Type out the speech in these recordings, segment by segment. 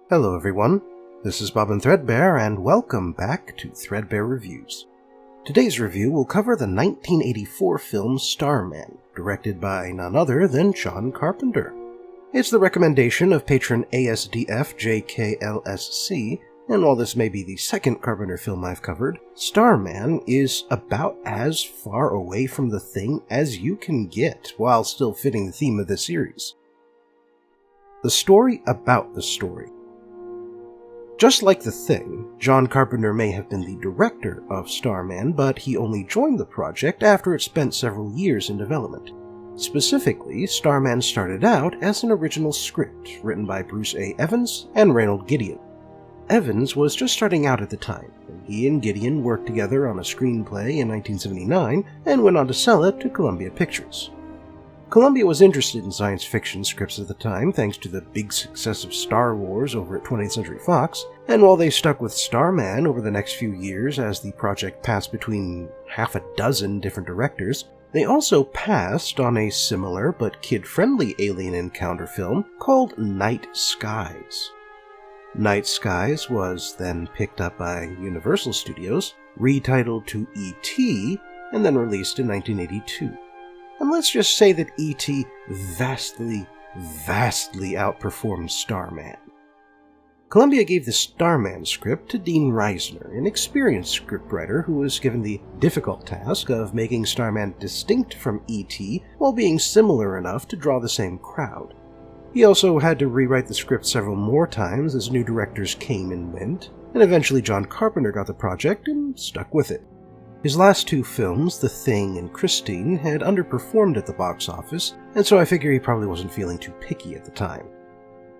Hello everyone, this is Bobbin Threadbare and welcome back to Threadbare Reviews. Today's review will cover the 1984 film Starman, directed by none other than John Carpenter. It's the recommendation of patron ASDFJKLSC, and while this may be the second Carpenter film I've covered, Starman is about as far away from The Thing as you can get while still fitting the theme of the series. The story about the story. Just like The Thing, John Carpenter may have been the director of Starman, but he only joined the project after it spent several years in development. Specifically, Starman started out as an original script written by Bruce A. Evans and Reynold Gideon. Evans was just starting out at the time, and he and Gideon worked together on a screenplay in 1979 and went on to sell it to Columbia Pictures. Columbia was interested in science fiction scripts at the time thanks to the big success of Star Wars over at 20th Century Fox, and while they stuck with Starman over the next few years as the project passed between half a dozen different directors, they also passed on a similar but kid-friendly alien encounter film called Night Skies. Night Skies was then picked up by Universal Studios, retitled to E.T., and then released in 1982. And let's just say that E.T. vastly outperformed Starman. Columbia gave the Starman script to Dean Reisner, an experienced scriptwriter who was given the difficult task of making Starman distinct from E.T. while being similar enough to draw the same crowd. He also had to rewrite the script several more times as new directors came and went, and eventually John Carpenter got the project and stuck with it. His last two films, The Thing and Christine, had underperformed at the box office, and so I figure he probably wasn't feeling too picky at the time.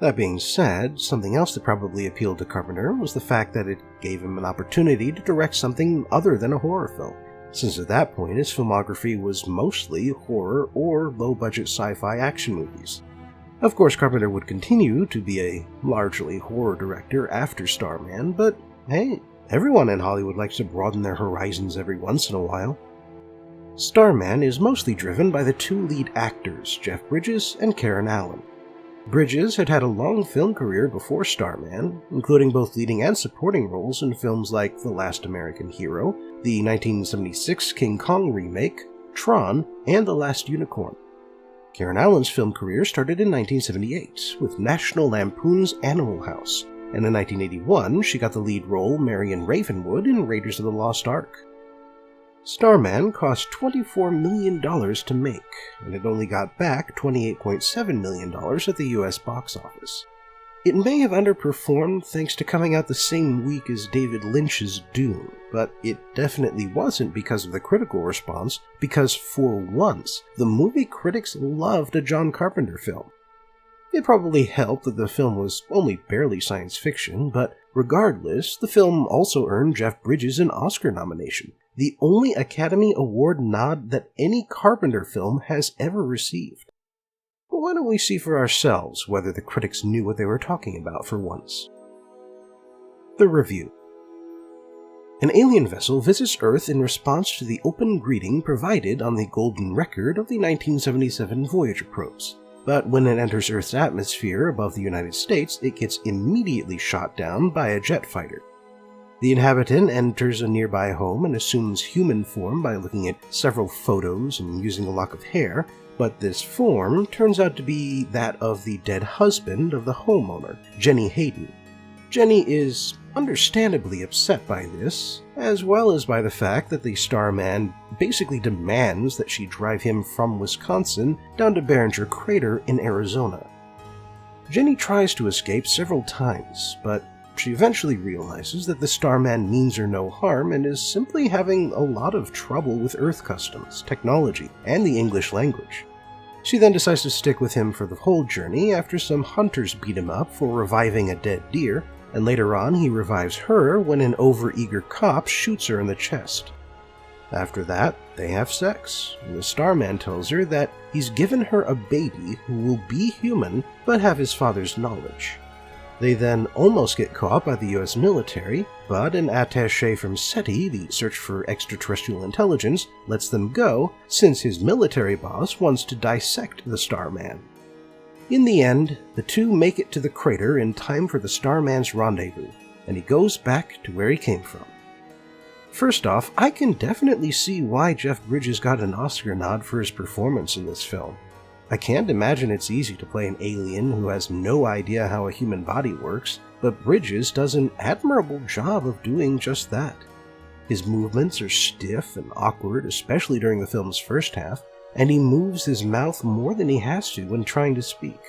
That being said, something else that probably appealed to Carpenter was the fact that it gave him an opportunity to direct something other than a horror film, since at that point his filmography was mostly horror or low-budget sci-fi action movies. Of course, Carpenter would continue to be a largely horror director after Starman, but hey, everyone in Hollywood likes to broaden their horizons every once in a while. Starman is mostly driven by the two lead actors, Jeff Bridges and Karen Allen. Bridges had a long film career before Starman, including both leading and supporting roles in films like The Last American Hero, the 1976 King Kong remake, Tron, and The Last Unicorn. Karen Allen's film career started in 1978 with National Lampoon's Animal House, and in 1981 she got the lead role Marion Ravenwood in Raiders of the Lost Ark. Starman cost $24 million to make, and it only got back $28.7 million at the US box office. It may have underperformed thanks to coming out the same week as David Lynch's Dune, but it definitely wasn't because of the critical response, because for once, the movie critics loved a John Carpenter film. It probably helped that the film was only barely science fiction, but regardless, the film also earned Jeff Bridges an Oscar nomination, the only Academy Award nod that any Carpenter film has ever received. But why don't we see for ourselves whether the critics knew what they were talking about for once? The review. An alien vessel visits Earth in response to the open greeting provided on the golden record of the 1977 Voyager probes. But when it enters Earth's atmosphere above the United States, it gets immediately shot down by a jet fighter. The inhabitant enters a nearby home and assumes human form by looking at several photos and using a lock of hair, but this form turns out to be that of the dead husband of the homeowner, Jenny Hayden. Jenny is understandably upset by this, as well as by the fact that the Starman basically demands that she drive him from Wisconsin down to Behringer Crater in Arizona. Jenny tries to escape several times, but she eventually realizes that the Starman means her no harm and is simply having a lot of trouble with Earth customs, technology, and the English language. She then decides to stick with him for the whole journey after some hunters beat him up for reviving a dead deer, and later on he revives her when an overeager cop shoots her in the chest. After that, they have sex, and the Starman tells her that he's given her a baby who will be human but have his father's knowledge. They then almost get caught by the US military, but an attaché from SETI, the Search for Extraterrestrial Intelligence, lets them go since his military boss wants to dissect the Starman. In the end, the two make it to the crater in time for the Starman's rendezvous, and he goes back to where he came from. First off, I can definitely see why Jeff Bridges got an Oscar nod for his performance in this film. I can't imagine it's easy to play an alien who has no idea how a human body works, but Bridges does an admirable job of doing just that. His movements are stiff and awkward, especially during the film's first half, and he moves his mouth more than he has to when trying to speak.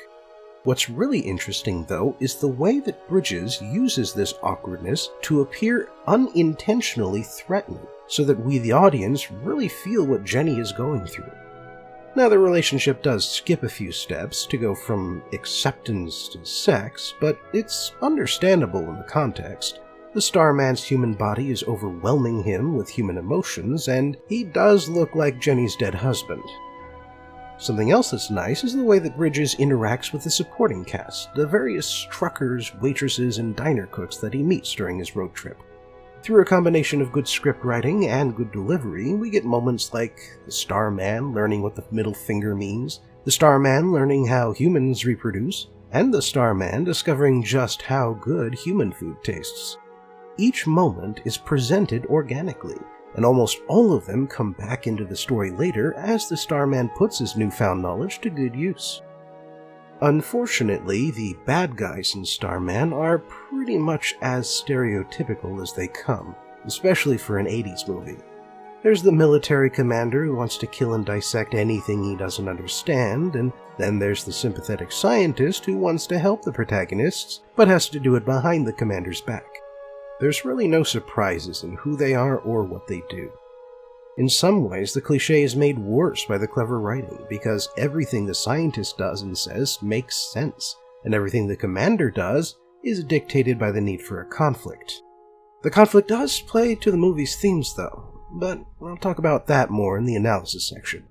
What's really interesting, though, is the way that Bridges uses this awkwardness to appear unintentionally threatening, so that we, the audience, really feel what Jenny is going through. Now, the relationship does skip a few steps to go from acceptance to sex, but it's understandable in the context. The Starman's human body is overwhelming him with human emotions, and he does look like Jenny's dead husband. Something else that's nice is the way that Bridges interacts with the supporting cast, the various truckers, waitresses, and diner cooks that he meets during his road trip. Through a combination of good script writing and good delivery, we get moments like the Starman learning what the middle finger means, the Starman learning how humans reproduce, and the Starman discovering just how good human food tastes. Each moment is presented organically, and almost all of them come back into the story later as the Starman puts his newfound knowledge to good use. Unfortunately, the bad guys in Starman are pretty much as stereotypical as they come, especially for an 80s movie. There's the military commander who wants to kill and dissect anything he doesn't understand, and then there's the sympathetic scientist who wants to help the protagonists, but has to do it behind the commander's back. There's really no surprises in who they are or what they do. In some ways, the cliché is made worse by the clever writing, because everything the scientist does and says makes sense, and everything the commander does is dictated by the need for a conflict. The conflict does play to the movie's themes, though, but I'll talk about that more in the analysis section.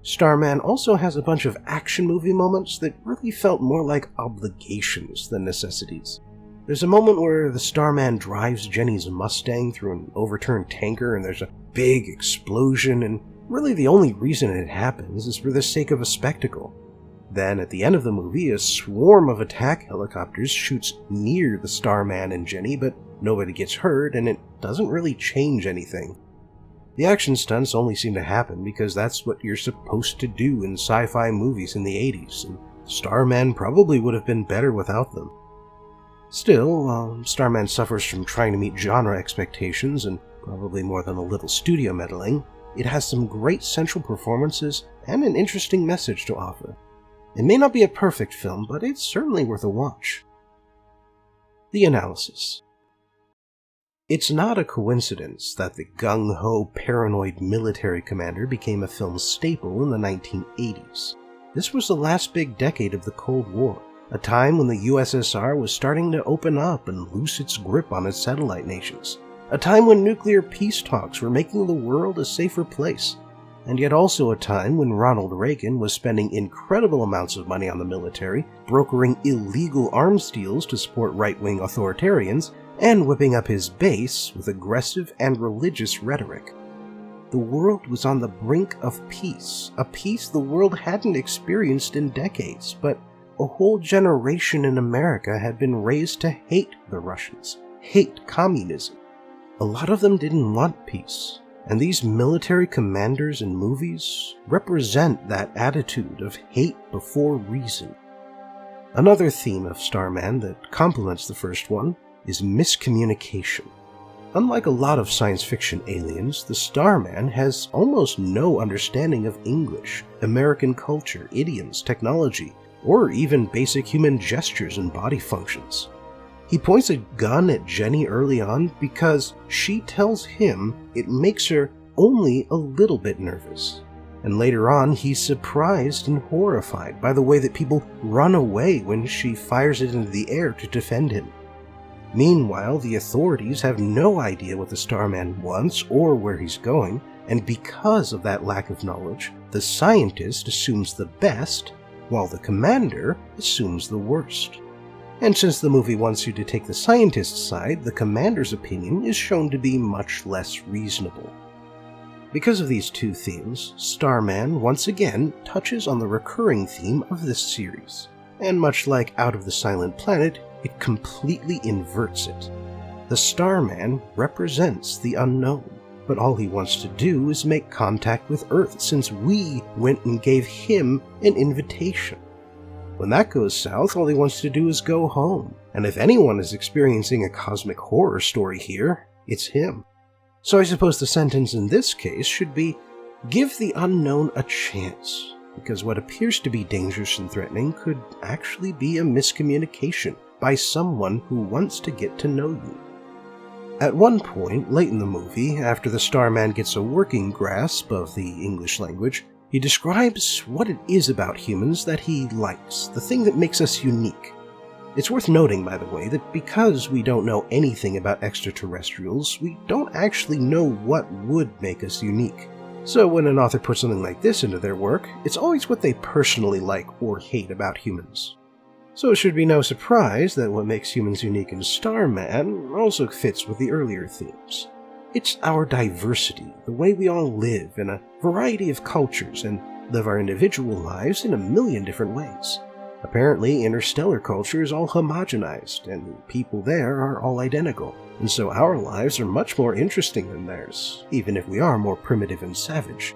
Starman also has a bunch of action movie moments that really felt more like obligations than necessities. There's a moment where the Starman drives Jenny's Mustang through an overturned tanker and there's a big explosion, and really the only reason it happens is for the sake of a spectacle. Then, at the end of the movie, a swarm of attack helicopters shoots near the Starman and Jenny, but nobody gets hurt, and it doesn't really change anything. The action stunts only seem to happen because that's what you're supposed to do in sci-fi movies in the 80s, and Starman probably would have been better without them. Still, while Starman suffers from trying to meet genre expectations and probably more than a little studio meddling, it has some great central performances and an interesting message to offer. It may not be a perfect film, but it's certainly worth a watch. The analysis. It's not a coincidence that the gung-ho, paranoid military commander became a film staple in the 1980s. This was the last big decade of the Cold War, a time when the USSR was starting to open up and loose its grip on its satellite nations, a time when nuclear peace talks were making the world a safer place, and yet also a time when Ronald Reagan was spending incredible amounts of money on the military, brokering illegal arms deals to support right-wing authoritarians, and whipping up his base with aggressive and religious rhetoric. The world was on the brink of peace, a peace the world hadn't experienced in decades, but a whole generation in America had been raised to hate the Russians, hate communism. A lot of them didn't want peace, and these military commanders in movies represent that attitude of hate before reason. Another theme of Starman that complements the first one is miscommunication. Unlike a lot of science fiction aliens, the Starman has almost no understanding of English, American culture, idioms, technology, or even basic human gestures and body functions. He points a gun at Jenny early on because she tells him it makes her only a little bit nervous. And later on, he's surprised and horrified by the way that people run away when she fires it into the air to defend him. Meanwhile, the authorities have no idea what the Starman wants or where he's going, and because of that lack of knowledge, the scientist assumes the best, while the commander assumes the worst. And since the movie wants you to take the scientist's side, the commander's opinion is shown to be much less reasonable. Because of these two themes, Starman once again touches on the recurring theme of this series, and much like Out of the Silent Planet, it completely inverts it. The Starman represents the unknown, but all he wants to do is make contact with Earth since we went and gave him an invitation. When that goes south, all he wants to do is go home, and if anyone is experiencing a cosmic horror story here, it's him. So I suppose the sentence in this case should be, give the unknown a chance, because what appears to be dangerous and threatening could actually be a miscommunication by someone who wants to get to know you. At one point, late in the movie, after the Starman gets a working grasp of the English language, he describes what it is about humans that he likes, the thing that makes us unique. It's worth noting, by the way, that because we don't know anything about extraterrestrials, we don't actually know what would make us unique. So when an author puts something like this into their work, it's always what they personally like or hate about humans. So it should be no surprise that what makes humans unique in Starman also fits with the earlier themes. It's our diversity, the way we all live in a variety of cultures and live our individual lives in a million different ways. Apparently, interstellar culture is all homogenized, and the people there are all identical, and so our lives are much more interesting than theirs, even if we are more primitive and savage.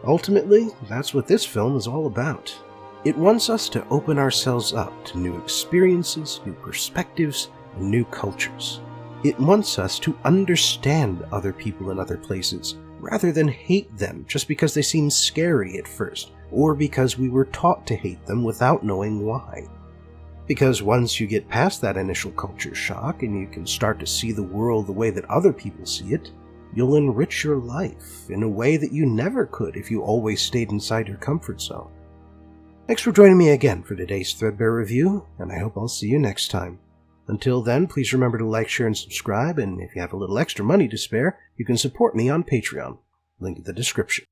Ultimately, that's what this film is all about. It wants us to open ourselves up to new experiences, new perspectives, and new cultures. It wants us to understand other people in other places, rather than hate them just because they seem scary at first, or because we were taught to hate them without knowing why. Because once you get past that initial culture shock and you can start to see the world the way that other people see it, you'll enrich your life in a way that you never could if you always stayed inside your comfort zone. Thanks for joining me again for today's Threadbare review, and I hope I'll see you next time. Until then, please remember to like, share, and subscribe, and if you have a little extra money to spare, you can support me on Patreon. Link in the description.